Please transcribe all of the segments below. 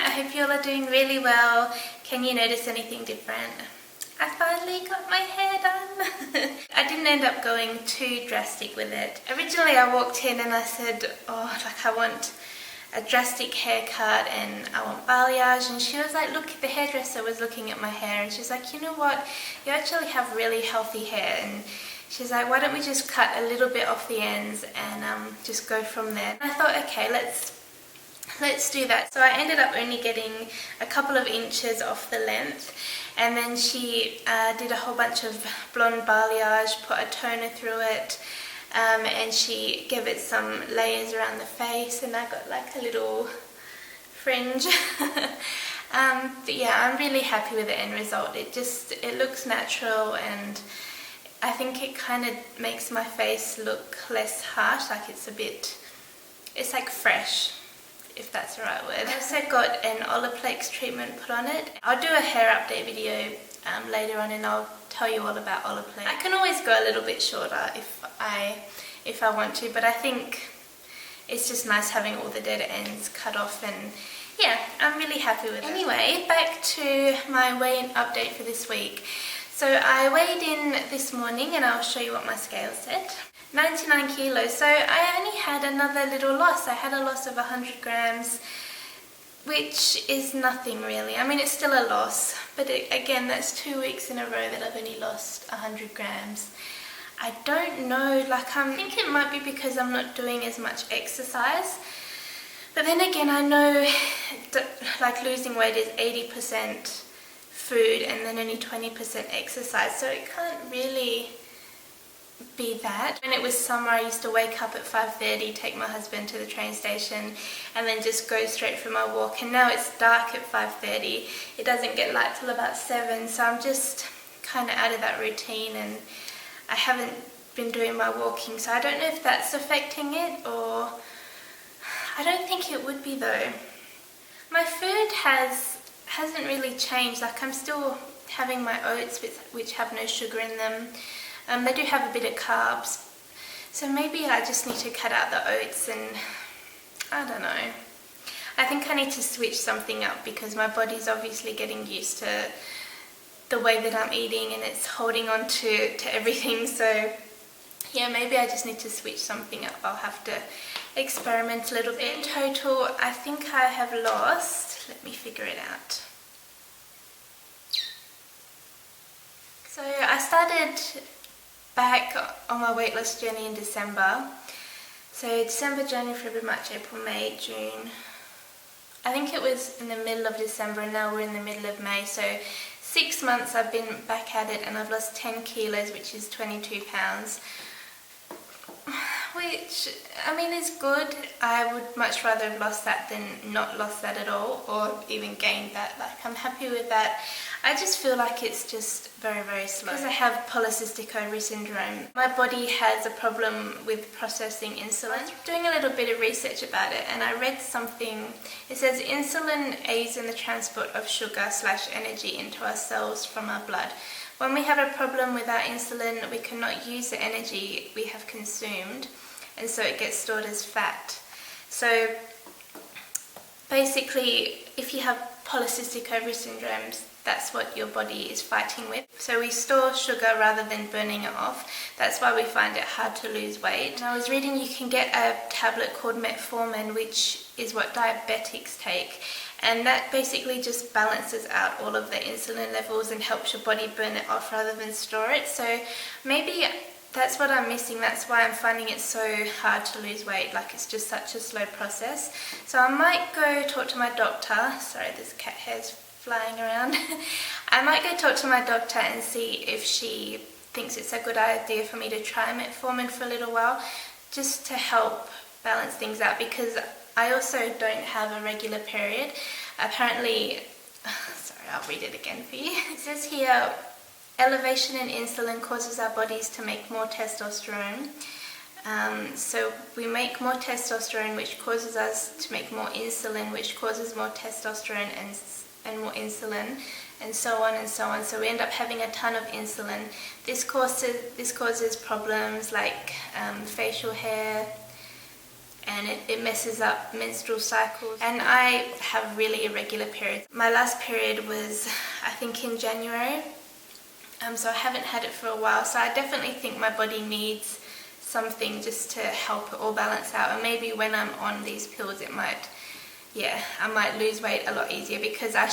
I hope you all are doing really well. Can you notice anything different? I finally got my hair done. I didn't end up going too drastic with it. Originally I walked in and I said, I want a drastic haircut and I want balayage, and she was like, look, the hairdresser was looking at my hair and she's like, you know what, you actually have really healthy hair, and she's like, why don't we just cut a little bit off the ends and just go from there. And I thought, okay, let's do that. So I ended up only getting a couple of inches off the length, and then she did a whole bunch of blonde balayage, put a toner through it, and she gave it some layers around the face, and I got like a little fringe. But yeah, I'm really happy with the end result. It looks natural, and I think it kind of makes my face look less harsh, like it's like fresh, if that's the right word. I also got an Olaplex treatment put on it. I'll do a hair update video later on, and I'll tell you all about Olaplex. I can always go a little bit shorter if I want to, but I think it's just nice having all the dead ends cut off, and yeah, I'm really happy with it. Anyway, back to my weigh-in update for this week. So I weighed in this morning, and I'll show you what my scale said. 99 kilos, so I only had another little loss. I had a loss of 100 grams, which is nothing really. I mean, it's still a loss, but again, that's 2 weeks in a row that I've only lost 100 grams. I don't know, I think it might be because I'm not doing as much exercise, but then again, I know that losing weight is 80% food and then only 20% exercise, so it can't really be that. When it was summer, I used to wake up at 5:30, take my husband to the train station, and then just go straight for my walk, and now it's dark at 5:30. It doesn't get light till about 7, so I'm just kind of out of that routine, and I haven't been doing my walking, so I don't know if that's affecting it, or I don't think it would be though. My food hasn't really changed. I'm still having my oats which have no sugar in them. They do have a bit of carbs, so maybe I just need to cut out the oats, and I don't know. I think I need to switch something up because my body's obviously getting used to the way that I'm eating, and it's holding on to everything, so yeah, maybe I just need to switch something up. I'll have to experiment a little bit. In total, I think I have lost, let me figure it out. So I started back on my weight loss journey in December. So December, January, February, March, April, May, June. I think it was in the middle of December, and now we're in the middle of May. So 6 months I've been back at it, and I've lost 10 kilos, which is 22 pounds. Which, I mean, is good. I would much rather have lost that than not lost that at all, or even gained that. I'm happy with that. I just feel like it's just very, very slow. Because I have polycystic ovary syndrome, my body has a problem with processing insulin. I was doing a little bit of research about it, and I read something. It says insulin aids in the transport of sugar/energy into our cells from our blood. When we have a problem with our insulin, we cannot use the energy we have consumed, and so it gets stored as fat. So basically, if you have polycystic ovary syndromes, that's what your body is fighting with. So we store sugar rather than burning it off. That's why we find it hard to lose weight. And I was reading you can get a tablet called Metformin, which is what diabetics take. And that basically just balances out all of the insulin levels and helps your body burn it off rather than store it. So maybe that's what I'm missing. That's why I'm finding it so hard to lose weight. It's just such a slow process. So I might go talk to my doctor. Sorry, there's cat hairs flying around. I might go talk to my doctor and see if she thinks it's a good idea for me to try Metformin for a little while, just to help balance things out, because I also don't have a regular period. Apparently, sorry, I'll read it again for you. It says here, elevation in insulin causes our bodies to make more testosterone. So we make more testosterone, which causes us to make more insulin, which causes more testosterone and more insulin, and so on and so on. So we end up having a ton of insulin. This causes problems like facial hair, and it messes up menstrual cycles, and I have really irregular periods. My last period was, I think, in January, so I haven't had it for a while, so I definitely think my body needs something just to help it all balance out, and maybe when I'm on these pills it might, I might lose weight a lot easier, because I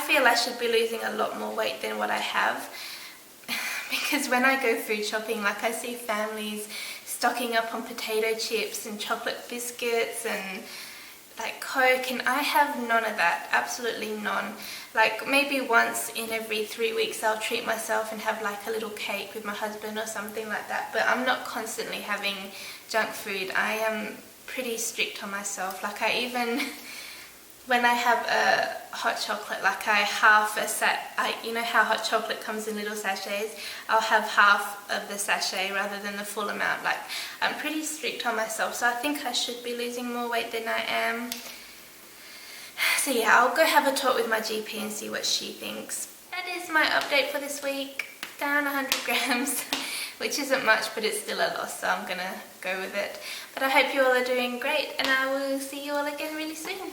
feel I should be losing a lot more weight than what I have, because when I go food shopping, like, I see families stocking up on potato chips and chocolate biscuits and like Coke, and I have none of that, absolutely none. Like, maybe once in every 3 weeks I'll treat myself and have like a little cake with my husband or something like that, but I'm not constantly having junk food. I am pretty strict on myself. Like, I even, when I have a hot chocolate, like you know how hot chocolate comes in little sachets? I'll have half of the sachet rather than the full amount. Like, I'm pretty strict on myself, so I think I should be losing more weight than I am. So yeah, I'll go have a talk with my GP and see what she thinks. That is my update for this week. Down 100 grams, which isn't much, but it's still a loss, so I'm gonna go with it. But I hope you all are doing great, and I will see you all again really soon.